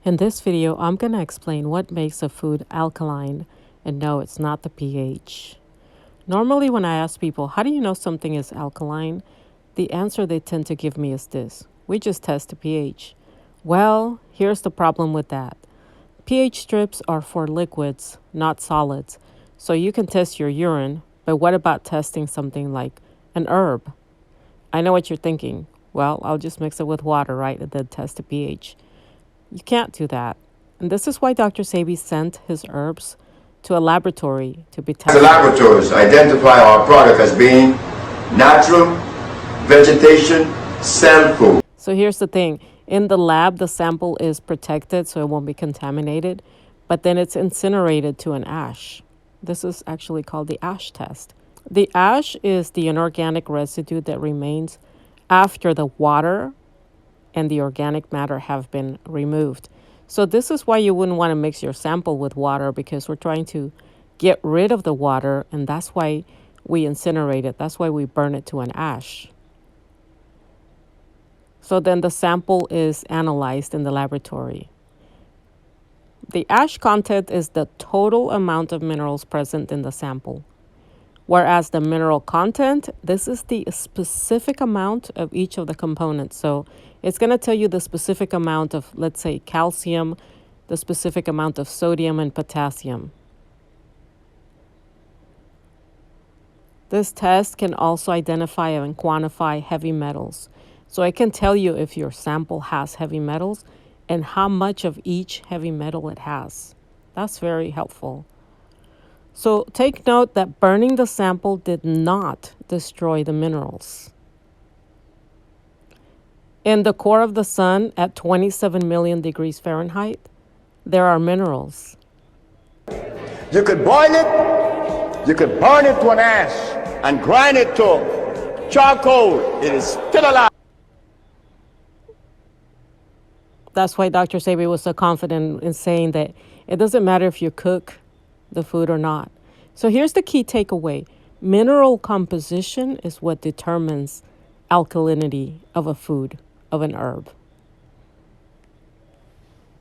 In this video, I'm going to explain what makes a food alkaline, and no, it's not the pH. Normally, when I ask people, how do you know something is alkaline? The answer they tend to give me is this: we just test the pH. Well, here's the problem with that. pH strips are for liquids, not solids. So you can test your urine, but what about testing something like an herb? I know what you're thinking. Well, I'll just mix it with water, right, and then test the pH. You can't do that. And this is why Dr. Sebi sent his herbs to a laboratory to be tested. The laboratories identify our product as being natural, vegetation, cell food. So here's the thing. In the lab, the sample is protected so it won't be contaminated, but then it's incinerated to an ash. This is actually called the ash test. The ash is the inorganic residue that remains after the water and the organic matter have been removed. So this is why you wouldn't want to mix your sample with water, because we're trying to get rid of the water, and that's why we incinerate it. That's why we burn it to an ash. So then the sample is analyzed in the laboratory. The ash content is the total amount of minerals present in the sample. Whereas the mineral content, this is the specific amount of each of the components. So it's going to tell you the specific amount of, let's say, calcium, the specific amount of sodium and potassium. This test can also identify and quantify heavy metals. So it can tell you if your sample has heavy metals and how much of each heavy metal it has. That's very helpful. So take note that burning the sample did not destroy the minerals. In the core of the sun at 27 million degrees Fahrenheit, there are minerals. You could boil it, you could burn it to an ash, and grind it to charcoal. It is still alive. That's why Dr. Sebi was so confident in saying that it doesn't matter if you cook the food or not. So here's the key takeaway. Mineral composition is what determines alkalinity of a food, of an herb.